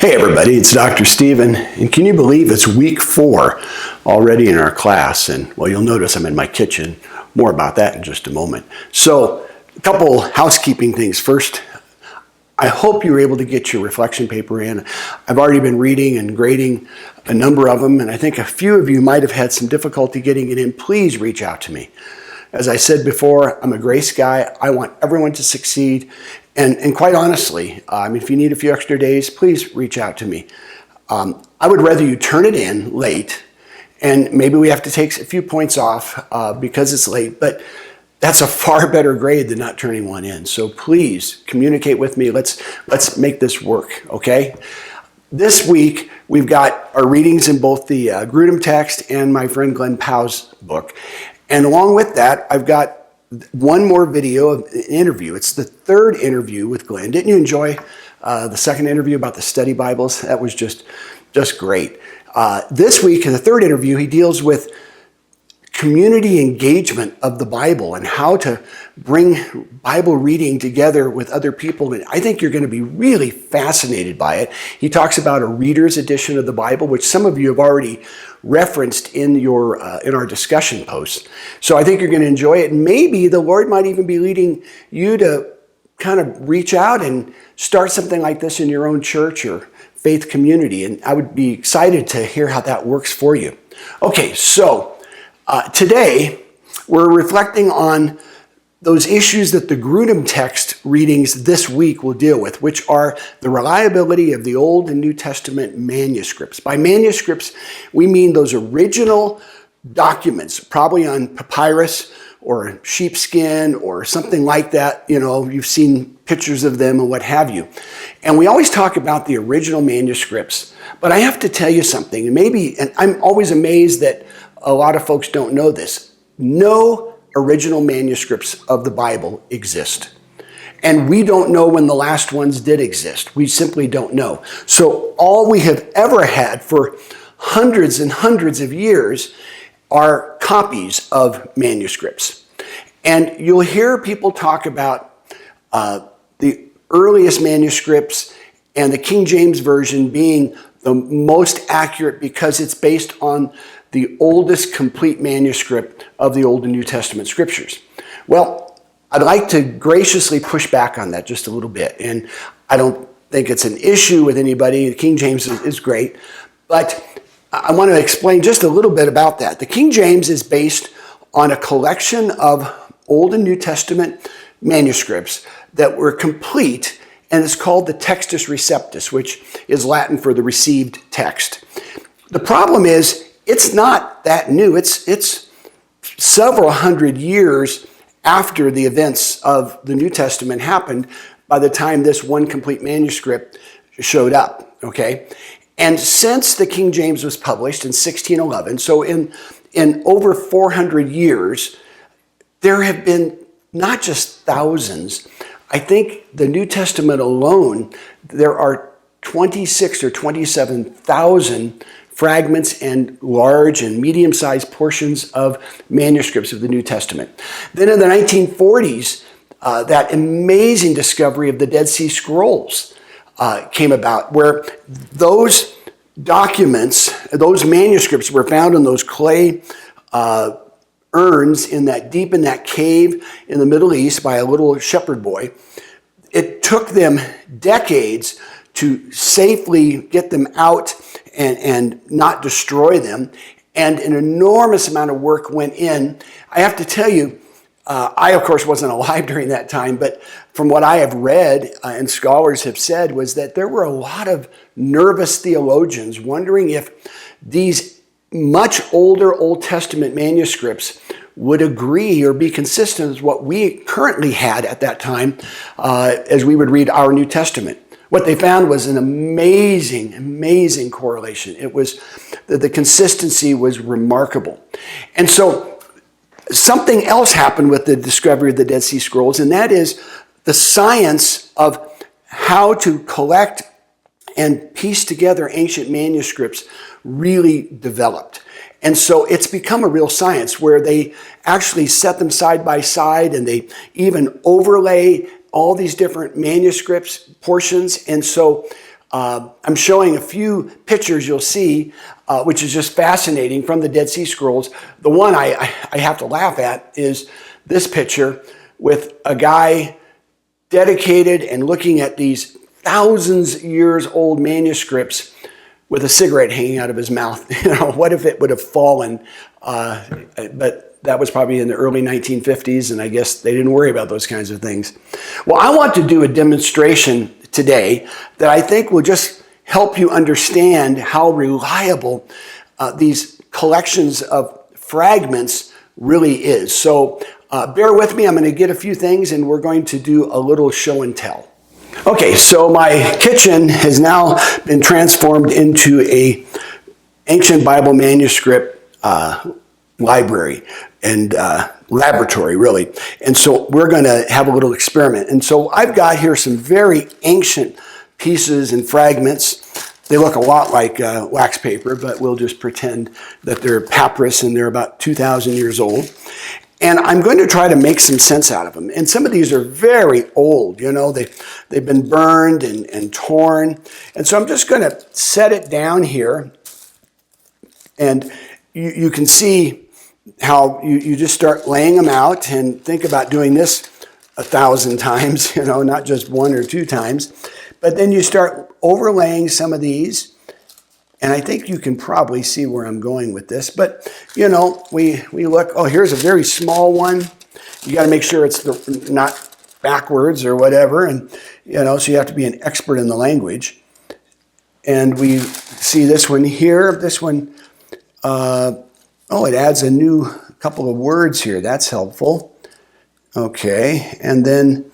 Hey everybody, it's Dr. Stephen, and can you believe it's week 4 already in our class? And well, you'll notice I'm in my kitchen. More about that in just a moment. So, a couple housekeeping things. First, I hope you were able to get your reflection paper in. I've already been reading and grading a number of them, and I think a few of you might have had some difficulty getting it in. Please reach out to me. As I said before, I'm a grace guy. I want everyone to succeed. And quite honestly, if you need a few extra days, please reach out to me. I would rather you turn it in late, and maybe we have to take a few points off because it's late, but that's a far better grade than not turning one in. So please communicate with me. Let's make this work, okay? This week, we've got our readings in both the Grudem text and my friend Glenn Powell's book. And along with that, I've got one more video of an interview. It's the third interview with Glenn. Didn't you enjoy the second interview about the study Bibles? That was just great. This week, in the third interview, he deals with community engagement of the Bible and how to bring Bible reading together with other people. And I think you're going to be really fascinated by it. He talks about a reader's edition of the Bible, which some of you have already referenced in our discussion posts. So I think you're going to enjoy it. And maybe the Lord might even be leading you to kind of reach out and start something like this in your own church or faith community. And I would be excited to hear how that works for you. Okay, so today we're reflecting on those issues that the Grudem text readings this week will deal with, which are the reliability of the Old and New Testament manuscripts. By manuscripts, we mean those original documents, probably on papyrus or sheepskin or something like that. You know, you've seen pictures of them and what have you. And we always talk about the original manuscripts, but I have to tell you something, and I'm always amazed that a lot of folks don't know this. No original manuscripts of the Bible exist. And we don't know when the last ones did exist. We simply don't know. So all we have ever had for hundreds and hundreds of years are copies of manuscripts. And you'll hear people talk about the earliest manuscripts and the King James Version being the most accurate because it's based on the oldest complete manuscript of the Old and New Testament scriptures. Well, I'd like to graciously push back on that just a little bit. And I don't think it's an issue with anybody. The King James is great. But I want to explain just a little bit about that. The King James is based on a collection of Old and New Testament manuscripts that were complete, and it's called the Textus Receptus, which is Latin for the received text. The problem is, it's not that new. It's several hundred years after the events of the New Testament happened by the time this one complete manuscript showed up, okay? And since the King James was published in 1611, so in over 400 years, there have been not just thousands. I think the New Testament alone, there are 26 or 27,000 fragments and large and medium-sized portions of manuscripts of the New Testament. Then in the 1940s, that amazing discovery of the Dead Sea Scrolls came about, where those documents, those manuscripts were found in those clay urns deep in that cave in the Middle East by a little shepherd boy. It took them decades to safely get them out and not destroy them. And an enormous amount of work went in. I have to tell you, I of course wasn't alive during that time, but from what I have read and scholars have said was that there were a lot of nervous theologians wondering if these much older Old Testament manuscripts would agree or be consistent with what we currently had at that time as we would read our New Testament. What they found was an amazing correlation. It was, the consistency was remarkable. And so something else happened with the discovery of the Dead Sea Scrolls, and that is the science of how to collect and piece together ancient manuscripts really developed. And so it's become a real science where they actually set them side by side and they even overlay all these different manuscripts, portions. And so I'm showing a few pictures you'll see, which is just fascinating from the Dead Sea Scrolls. The one I have to laugh at is this picture with a guy dedicated and looking at these thousands years old manuscripts with a cigarette hanging out of his mouth. What if it would have fallen? But that was probably in the early 1950s, and I guess they didn't worry about those kinds of things. Well, I want to do a demonstration today that I think will just help you understand how reliable these collections of fragments really is. So bear with me. I'm going to get a few things, and we're going to do a little show and tell. Okay, so my kitchen has now been transformed into a ancient Bible manuscript library and laboratory, really. And so we're going to have a little experiment. And so I've got here some very ancient pieces and fragments. They look a lot like wax paper, but we'll just pretend that they're papyrus and they're about 2,000 years old. And I'm going to try to make some sense out of them. And some of these are very old, they've been burned and torn. And so I'm just going to set it down here. And you can see how you just start laying them out, and think about doing this 1,000 times, not just 1 or 2 times. But then you start overlaying some of these. And I think you can probably see where I'm going with this. But, we look, here's a very small one. You got to make sure it's not backwards or whatever. And, so you have to be an expert in the language. And we see this one here. This one, it adds a new couple of words here. That's helpful. Okay. And then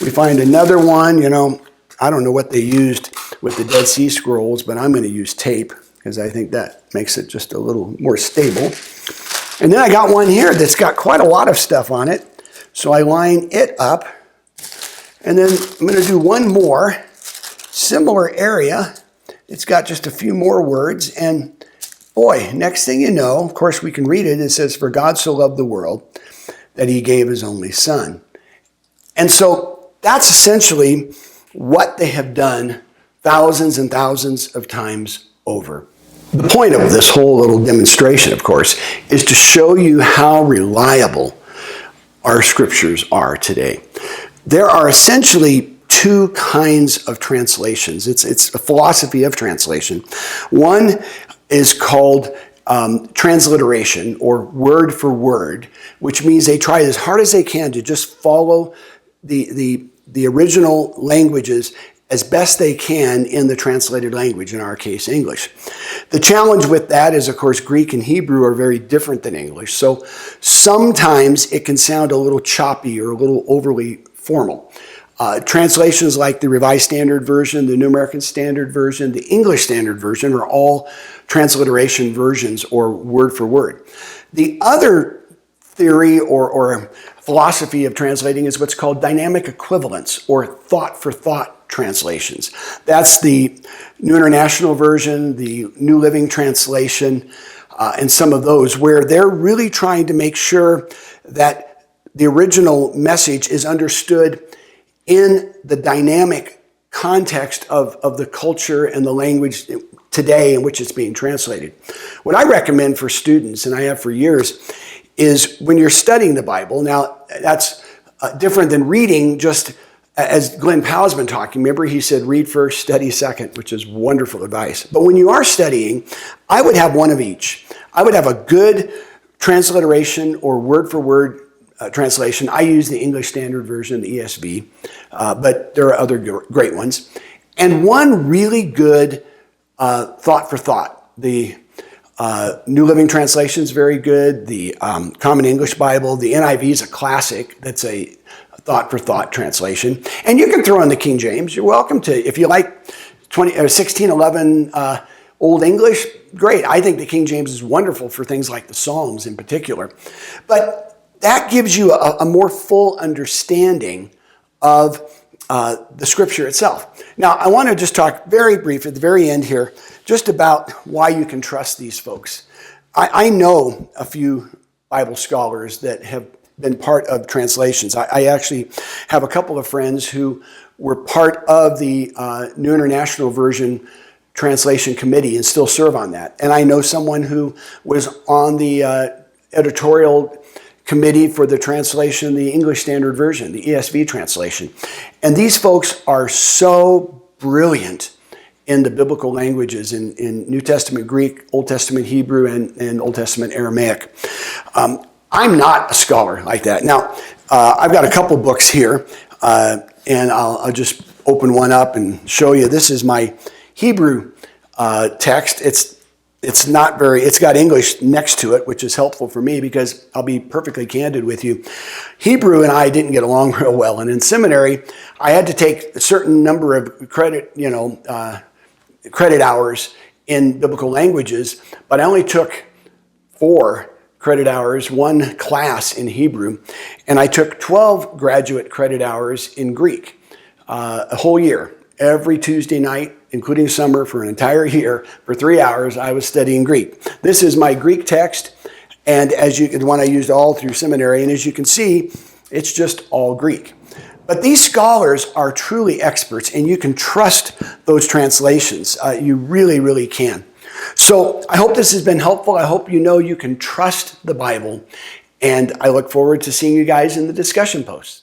we find another one, I don't know what they used with the Dead Sea Scrolls, but I'm going to use tape because I think that makes it just a little more stable. And then I got one here that's got quite a lot of stuff on it. So I line it up. And then I'm going to do one more similar area. It's got just a few more words. And boy, next thing you know, of course we can read it. It says, "For God so loved the world that he gave his only son." And so that's essentially what they have done thousands and thousands of times over. The point of this whole little demonstration, of course, is to show you how reliable our scriptures are today. There are essentially 2 kinds of translations. It's a philosophy of translation. One is called transliteration, or word for word, which means they try as hard as they can to just follow the original languages as best they can in the translated language, in our case, English. The challenge with that is, of course, Greek and Hebrew are very different than English. So sometimes it can sound a little choppy or a little overly formal. Translations like the Revised Standard Version, the New American Standard Version, the English Standard Version are all transliteration versions or word for word. The other theory or philosophy of translating is what's called dynamic equivalence, or thought for thought translations. That's the New International Version, the New Living Translation, and some of those, where they're really trying to make sure that the original message is understood in the dynamic context of the culture and the language today in which it's being translated. What I recommend for students, and I have for years, is when you're studying the Bible. Now, that's different than reading, just as Glenn Powell's been talking. Remember, he said, read first, study second, which is wonderful advice. But when you are studying, I would have one of each. I would have a good transliteration or word for word translation. I use the English Standard Version, the ESV, but there are other great ones. And one really good thought for thought. The New Living Translation is very good. The Common English Bible, the NIV is a classic. That's a thought for thought translation. And you can throw in the King James. You're welcome to. If you like 1611 Old English, great. I think the King James is wonderful for things like the Psalms in particular. But that gives you a more full understanding of the scripture itself. Now, I want to just talk very briefly at the very end here, just about why you can trust these folks. I know a few Bible scholars that have been part of translations. I actually have a couple of friends who were part of the New International Version Translation Committee and still serve on that. And I know someone who was on the editorial committee for the translation of the English Standard Version, the ESV translation. And these folks are so brilliant in the biblical languages, in New Testament Greek, Old Testament Hebrew, and Old Testament Aramaic. I'm not a scholar like that. Now, I've got a couple books here, and I'll just open one up and show you. This is my Hebrew text. It's not very, it's got English next to it, which is helpful for me because I'll be perfectly candid with you. Hebrew and I didn't get along real well. And in seminary, I had to take a certain number of credit hours in biblical languages, but I only took 4 credit hours, 1 class in Hebrew, and I took 12 graduate credit hours in Greek, a whole year. Every Tuesday night, including summer, for an entire year, for 3 hours, I was studying Greek. This is my Greek text, and the one I used all through seminary, and as you can see, it's just all Greek. But these scholars are truly experts, and you can trust those translations. You really, really can. So I hope this has been helpful. I hope you know you can trust the Bible, and I look forward to seeing you guys in the discussion posts.